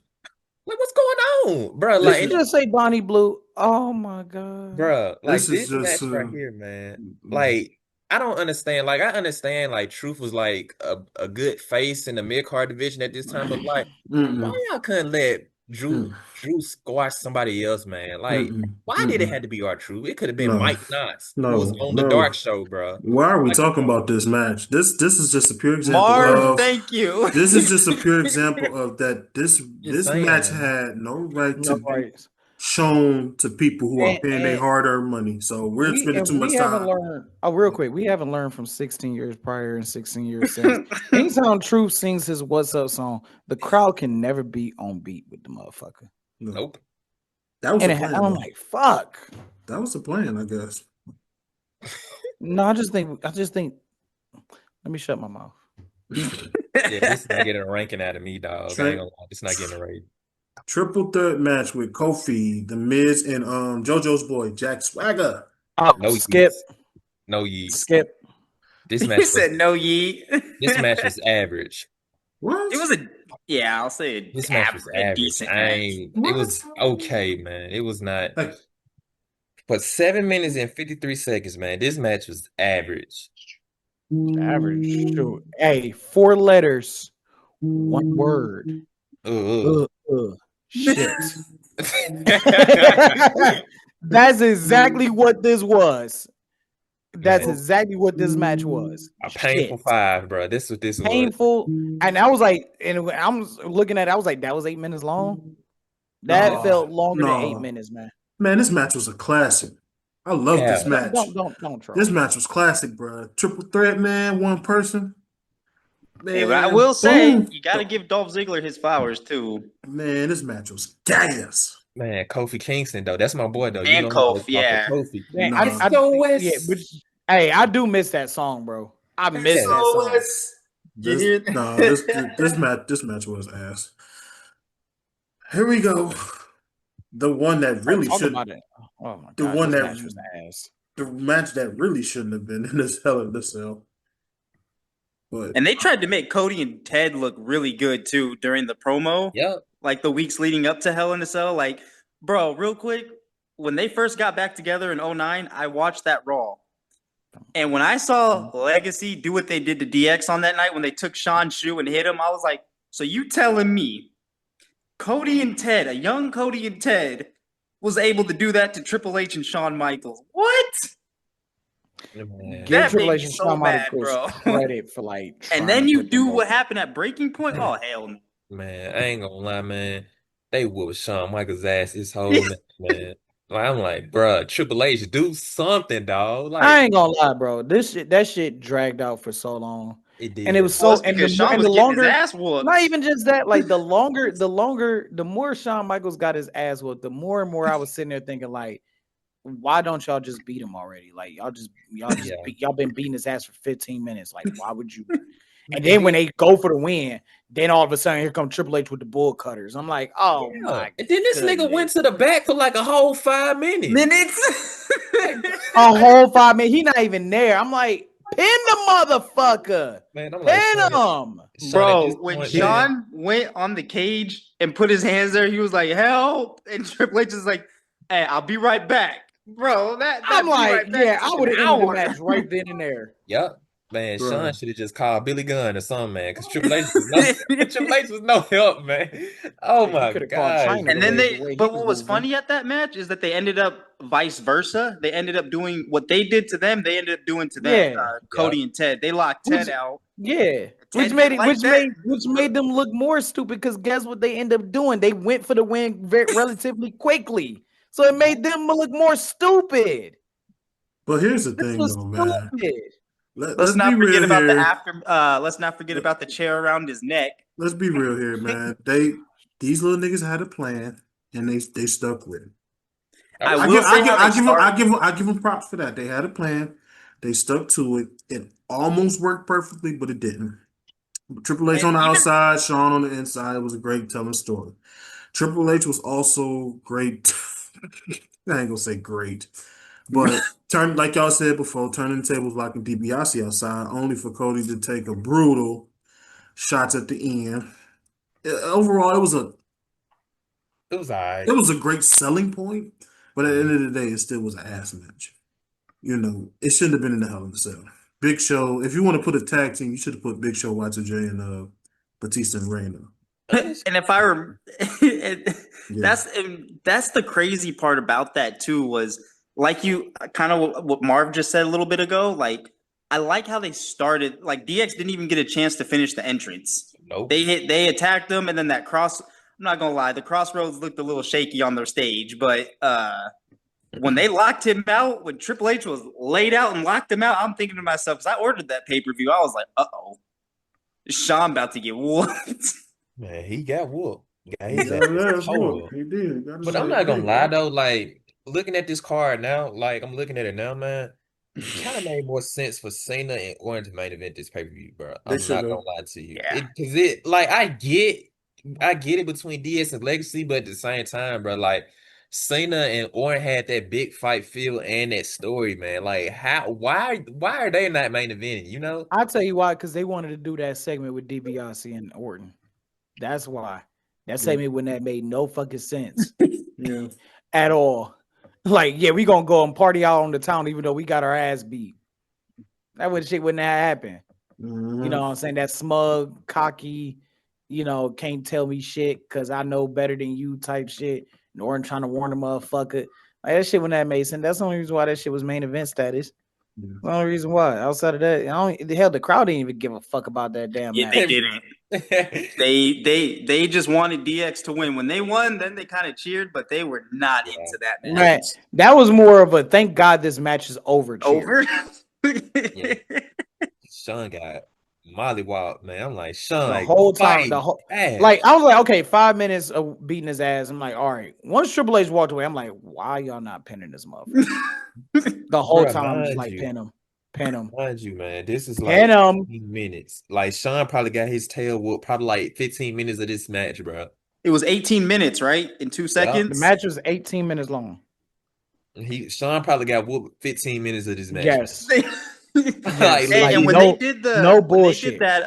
Like, what's going on, bro? Did Like, you just say Bonnie Blue? Oh my god, bro, like this just match right here, man. Like, I don't understand. Like, I understand, like, Truth was like a good face in the mid card division at this time, but like, why y'all couldn't let Drew squash somebody else, man? Like, why did it have to be R-Truth? It could have been Mike Knox, who was on the Dark Show, bro. Why are we talking about this match? This is just a pure example Marv, of. thank you. This is just a pure example of that. This saying, match man. had no right to be right. shown to people who are And- paying their and hard-earned money. So we're spending too much time. Real quick, we haven't learned from 16 years prior and 16 years since. Anytime Truth sings his "What's Up" song, the crowd can never be on beat with the motherfucker. Nope. That was And the plan. I'm though. like, fuck. That was the plan, I guess. No, I just think. Let me shut my mouth. Yeah, this is not getting a ranking out of me, dog. I ain't gonna lie. It's not getting a rating. Triple threat match with Kofi, The Miz, and Jojo's boy Jack Swagger. No skip. yeets. No yeets. Skip. This match He was, said no yeet. this match was average. What? It was I'll say This match was average. decent match. It was okay, man. It was not. Like, But 7 minutes and 53 seconds, man. This match was average. Average. Shoot. Hey, 4 letters, 1 word. Shit. That's exactly what this was. That's exactly what this match was. A painful 5, bro. This is what this was. Painful. And I was like, and I'm looking at it, I was like, that was 8 minutes long. That felt longer than 8 minutes, man. Man, this match was a classic. I love this match. Don't try. This match was classic, bro. Triple threat, man. One person. Man, Hey, but I will say, you got to give Dolph Ziggler his flowers too. Man, this match was gas. Man, Kofi Kingston, though. That's my boy, though. And Kofi, yeah. Kofi. Man, But I do miss that song, bro. I miss that song. This match was ass. Here we go. The one that really should. Oh my god! The one this that match was ass. The match that really shouldn't have been in this Hell in the Cell. But And they tried to make Cody and Ted look really good too during the promo. Yep. Like the weeks leading up to Hell in a Cell. Like, bro, real quick, when they first got back together in 2009, I watched that Raw. And when I saw Legacy do what they did to DX on that night when they took Sean's shoe and hit him, I was like, so you telling me Cody and Ted, a young Cody and Ted, was able to do that to Triple H and Shawn Michaels? What? Man. Give That Triple made H me and so Shawn mad, Michaels bro. credit for like. And then you do what happened at Breaking Point? Oh, hell no. Man, I ain't gonna lie, man. They whooped Shawn Michaels' ass his whole match, man. Like, I'm like, bruh, Triple H, do something, dog. Like, I ain't gonna lie, bro. That shit dragged out for so long. it did. And it was so Well, because Shawn was getting his ass whooped. not even just that, like the more Shawn Michaels got his ass whooped, the more and more I was sitting there thinking, like, why don't y'all just beat him already? Like, y'all been beating his ass for 15 minutes. Like, why would you? And then when they go for the win, then all of a sudden here come Triple H with the bull cutters. I'm like, oh my! And then this nigga went to the back for like a whole 5 minutes. A whole 5 minutes. He not even there. I'm like, pin the motherfucker. Man, I'm like, Pin him. Bro, when Shawn went on the cage and put his hands there, he was like, help. And Triple H is like, hey, I'll be right back. Bro, I'm like, yeah, I would have ended the match right then and there. Yep. Man, Bro. Shawn should have just called Billy Gunn or something, man. Because Triple H was no help, man. Oh my god! And then but what was funny at that match is that they ended up vice versa. They ended up doing what they did to them. They ended up doing to them. Yeah. Cody and Ted. They locked Ted out. Yeah, Ted didn't like that. which made them look more stupid because guess what they end up doing? They went for the win relatively quickly, so it made them look more stupid. But here's the This thing, was though, man. stupid. Let's not forget about the after. Let's not forget about the chair around his neck. Let's be real here, man. These little niggas had a plan and they stuck with it. I give them props for that. They had a plan. They stuck to it. It almost worked perfectly, but it didn't. Triple H on the outside, Shawn on the inside. It was a great telling story. Triple H was also great. I ain't gonna say great, but like y'all said before, turning the tables, locking DiBiase outside, only for Cody to take a brutal shots at the end. Overall, it was all right. It was a great selling point, but at the end of the day, it still was an ass match. You know, it shouldn't have been in the Hell in a Cell. Big Show, if you want to put a tag team, you should have put Big Show, Y2J, and Batista and Reina. And if I were, that's the crazy part about that too, was like you kind of what Marv just said a little bit ago. Like, I like how they started. Like, DX didn't even get a chance to finish the entrance. Nope. They attacked them, and then that cross. I'm not gonna lie, the Crossroads looked a little shaky on their stage, but when they locked him out, when Triple H was laid out and locked him out, I'm thinking to myself, because I ordered that pay-per-view, I was like, Shawn about to get whooped. Man, he got whooped. He did. But I'm not gonna lie though, like looking at this card now, like I'm looking at it now, man. It kind of made more sense for Cena and Orton to main event this pay-per-view, bro. I'm not gonna lie to you. Yeah. Like I get it between DS and Legacy, but at the same time, bro, like Cena and Orton had that big fight feel and that story, man. Like why are they not main eventing, you know? I'll tell you why, because they wanted to do that segment with DiBiase and Orton. That's why. That segment when that made no fucking sense. Yeah. At all. Like, yeah, we gonna go and party out on the town even though we got our ass beat. That shit wouldn't have happened. Mm-hmm. You know what I'm saying? That smug, cocky, can't tell me shit because I know better than you type shit. And Orton trying to warn the motherfucker. Like, that shit wouldn't have made sense. That's the only reason why that shit was main event status. Yeah. The only reason why. Outside of that, the crowd didn't even give a fuck about that damn match. They didn't. they just wanted DX to win. When they won, then they kind of cheered, but they were not into that match. Right. That was more of a thank God this match is over. Cheer. Yeah. Shawn got mollywop, man. I'm like, Shawn, the whole time, like I was like, okay, 5 minutes of beating his ass. I'm like, all right. Once Triple H walked away, I'm like, why y'all not pinning this motherfucker? The whole time I'm just like, pin him. Mind you, man, this is like 15 minutes. Like Shawn probably got his tail whooped probably like 15 minutes of this match, bro. It was 18 minutes, right? In 2 seconds. The match was 18 minutes long. Shawn probably got whooped 15 minutes of this match. Yes. And when they did bullshit. That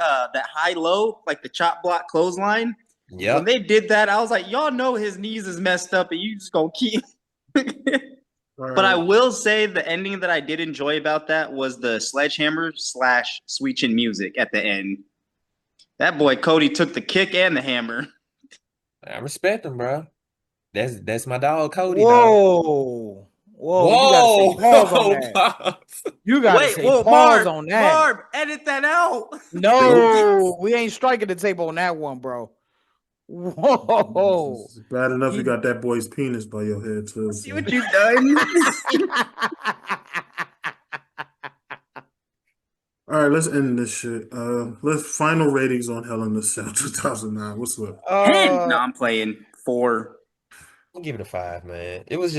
high low, like the chop block clothesline. Yeah. When they did that, I was like, y'all know his knees is messed up, and you just gonna keep. But I will say the ending that I did enjoy about that was the sledgehammer / sweet chin music at the end. That boy Cody took the kick and the hammer. I respect him, bro. That's my dog Cody. Whoa. You gotta say pause on that. You gotta say pause on that. Marv, edit that out. No, we ain't striking the table on that one, bro. Whoa. It's bad enough you got that boy's penis by your head too. See what you've done. All right, let's end this shit. Let's final ratings on Hell in a Cell 2009. What's up? 10. No, I'm playing 4. I'll give it a 5, man. It was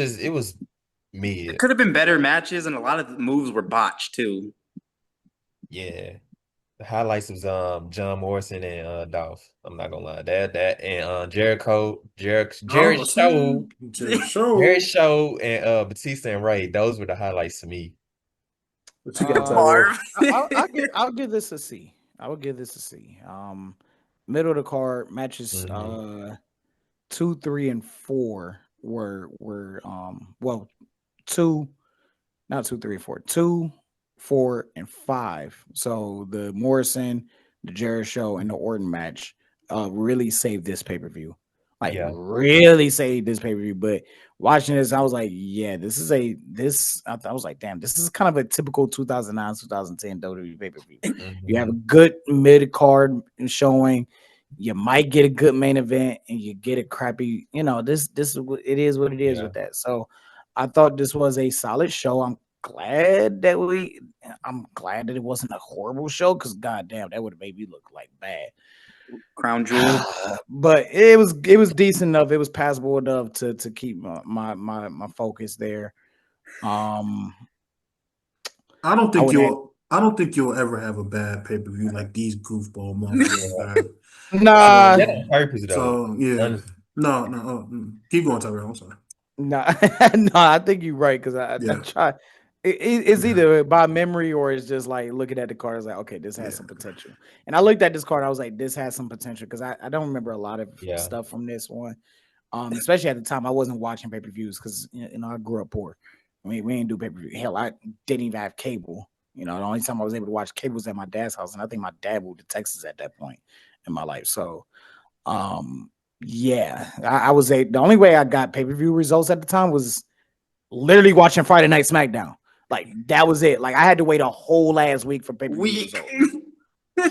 mid. It could have been better matches, and a lot of the moves were botched too. Yeah. The highlights was John Morrison and Dolph. I'm not gonna lie. That and Jericho Show and Batista and Ray. Those were the highlights to me. What you got, Tyrell? I'll give this a C. I would give this a C. Middle of the card matches 2, 3, and 4 were 2, 4, and 5. So the Morrison, the Jericho, and the Orton match really saved this pay-per-view. like Yeah. really say this pay per view. But watching this, I was like, yeah, I was like, damn, this is kind of a typical 2009, 2010 WWE pay per view. You have a good mid card showing. You might get a good main event, and you get a crappy. This is what it is. What it is with that. So, I thought this was a solid show. I'm glad that it wasn't a horrible show because goddamn, that would have made me look like bad. Crown Jewel. But it was decent enough. It was passable enough to keep my focus there. I don't think you'll ever have a bad pay per view like these goofball motherfuckers. Nah, That on purpose though. So yeah, Honestly. no. Keep going, Tyrell. I'm sorry. no, no. I think you're right because I try. It's either by memory or it's just like looking at the card. It's like, okay, this has some potential. And I looked at this card. I was like, this has some potential because I don't remember a lot of stuff from this one. Especially at the time, I wasn't watching pay per views because I grew up poor. We didn't do pay per view. Hell, I didn't even have cable. The only time I was able to watch cable was at my dad's house, and I think my dad moved to Texas at that point in my life. So, yeah, I was the only way I got pay per view results at the time was literally watching Friday Night SmackDown. Like that was it. Like I had to wait a whole last week for pay per view results.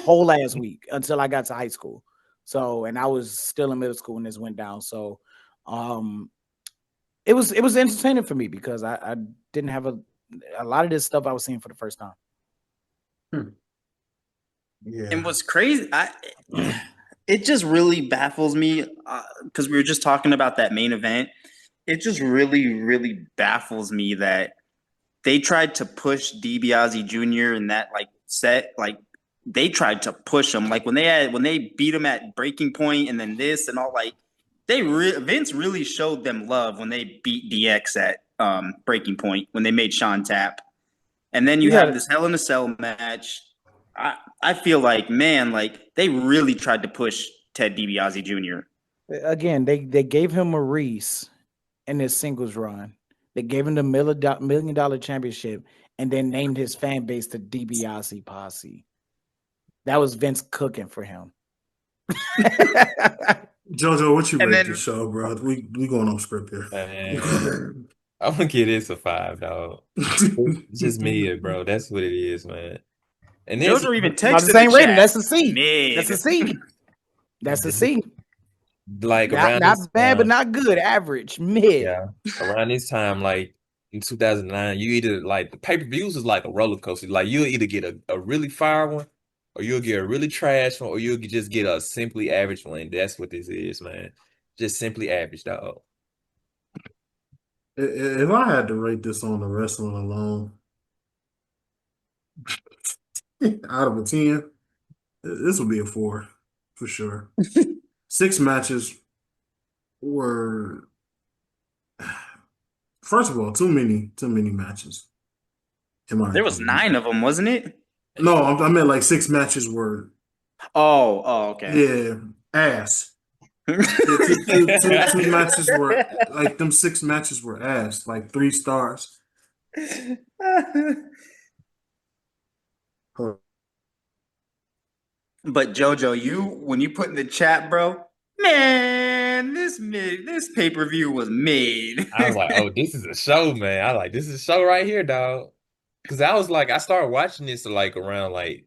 Whole last week until I got to high school. So, and I was still in middle school when this went down. So, it was entertaining for me because I didn't have a lot of this stuff I was seeing for the first time. Yeah. And what's crazy, it just really baffles me because we were just talking about that main event. It just really, really baffles me that they tried to push DiBiase Jr. in that set. Like they tried to push him. Like when they beat him at Breaking Point and then this and all. Like Vince really showed them love when they beat DX at Breaking Point when they made Sean tap. And then you have this Hell in a Cell match. I feel like, man, like they really tried to push Ted DiBiase Jr. Again, they gave him Maurice in his singles run. They gave him the $1 million championship and then named his fan base the DiBiase Posse. That was Vince cooking for him. Jojo, what you rate this show, bro? We going off script here. I'm gonna give this a 5, dog. It's just me, bro. That's what it is, man. And Jojo even texted the same rating. That's a C. Mid. That's a C. That's a C. Like not bad, but not good. Average, mid. Yeah, around this time, like in 2009, you either like the pay-per-views is like a roller coaster. Like you'll either get a really fire one, or you'll get a really trash one, or you'll just get a simply average one. That's what this is, man. Just simply average, dog. If I had to rate this on the wrestling alone, out of a 10, this would be a 4 for sure. 6 matches were, first of all, too many matches. There was 9 of them, wasn't it? No, I meant like 6 matches were. Oh, okay. Yeah, ass. Two matches were like them. 6 matches were ass, like 3 stars. But Jojo, when you put in the chat, bro, man, this pay-per-view was made. I was like, oh, this is a show, man. This is a show right here, dog. Because I was like, I started watching this like around like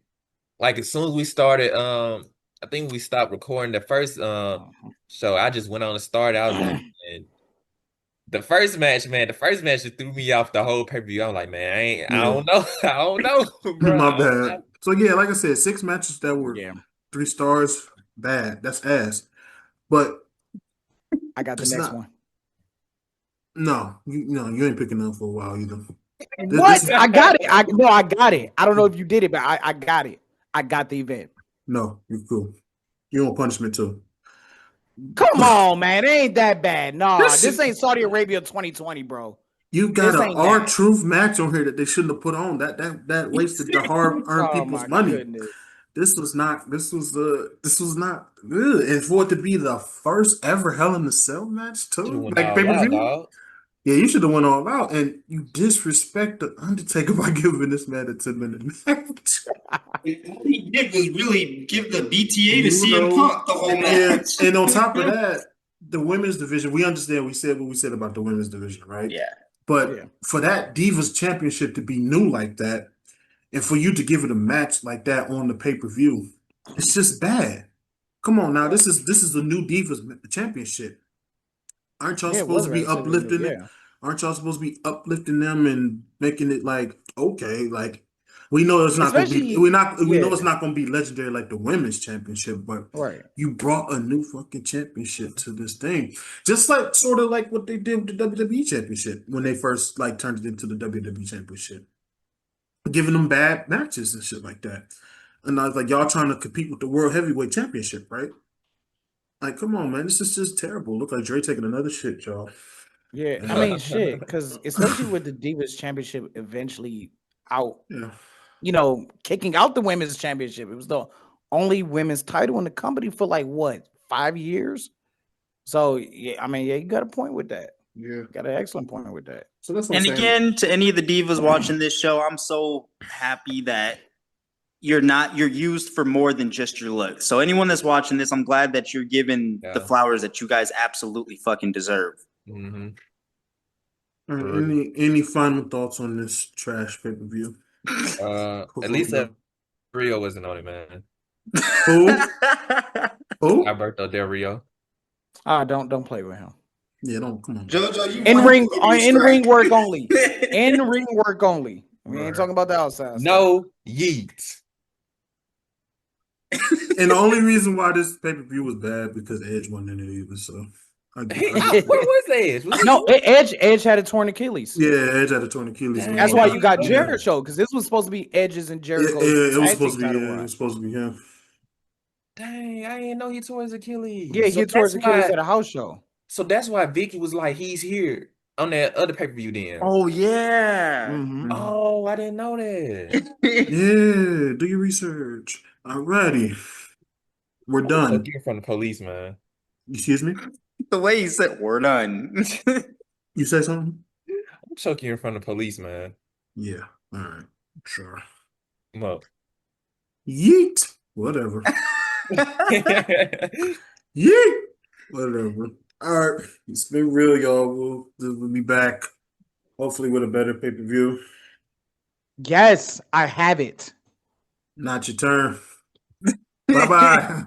as soon as we started, I think we stopped recording the first show. I just went on and started. I was like, man, the first match just threw me off the whole pay-per-view. I'm like, man, I don't know. I don't know, bro. My bad. So yeah, like I said, 6 matches that were 3 stars, bad. That's ass. But I got the next one. No, you ain't picking up for a while either. What? I got it. I got it. I don't know if you did it, but I got it. I got the event. No, you're cool. You want punishment too. Come on, man. It ain't that bad. No, this ain't Saudi Arabia 2020, bro. You got an R-Truth match on here that they shouldn't have put on. That wasted the hard-earned people's money. Goodness. This was not good. And for it to be the first ever Hell in a Cell match too, like pay-per-view. Yeah, you should have went all out, and you disrespect the Undertaker by giving this man a 10-minute match. All he did was really give the BTA to CM Punk the whole match. And on top of that, the women's division, we understand. We said what we said about the women's division, right? Yeah. But Yeah. for that Divas Championship to be new like that, and for you to give it a match like that on the pay-per-view, it's just bad. Come on now, this is the new Divas Championship. Aren't y'all Yeah, it supposed was to be relatively new. uplifting it? Yeah. Aren't y'all supposed to be uplifting them and making it like okay, like we know it's not gonna be Especially, we know yeah, it's not gonna be legendary like the women's championship, but right. you brought a new fucking championship to this thing. Just like sort of like what they did with the WWE championship when they first like turned it into the WWE championship. Giving them bad matches and shit like that. And I was like, y'all trying to compete with the World Heavyweight Championship, right? Like, come on, man, this is just terrible. Look like Dre taking another shit, y'all. Yeah, I And mean, shit, because especially with the Divas Championship eventually out, yeah, kicking out the Women's Championship. It was the only women's title in the company for like what, 5 years? So yeah, I mean, yeah, you got a point with that. yeah. Got an excellent point with that. So that's what I'm And saying. again, to any of the divas watching this show, I'm so happy that you're used for more than just your looks. So anyone that's watching this, I'm glad that you're given the Yeah. flowers that you guys absolutely fucking deserve. Mm-hmm. All right, any final thoughts on this trash pay-per-view? At least that Rio wasn't on it, man. Who? Who? Alberto Del Rio. Don't play with him. Yeah, don't come on. Jojo, you In want ring, him to give you a in ring strike. work only. In ring work only. We ain't Right. talking about the outside stuff. No yeet. And the only reason why this pay-per-view was bad because Edge wasn't in it either. So I Where was Edge? Was he No, Edge had a torn Achilles. yeah, Edge had a torn Achilles. Dang. That's Oh, why yeah. you got Oh, yeah. Jericho, because this was supposed to be Edge's and Jericho's It was tag supposed team to be. title Yeah, it run. was supposed to be him. Dang, I didn't know he tore his Achilles. Yeah, he tore his Achilles at a house show. So that's why Vicky was like, he's here on that other pay-per-view then. Oh yeah. Mhm. Oh, I didn't know that. Yeah, do your research. Alrighty, we're I'm done. looking from the police, man. Excuse me. The way he said we're done. You say something? I'm choking in front of the police, man. Yeah. All right. Sure. I'm up. Yeet. Whatever. Yeet. Whatever. All right. It's been real, y'all. We'll be back. Hopefully with a better pay-per-view. Yes, I have it. Not your turn. Bye-bye.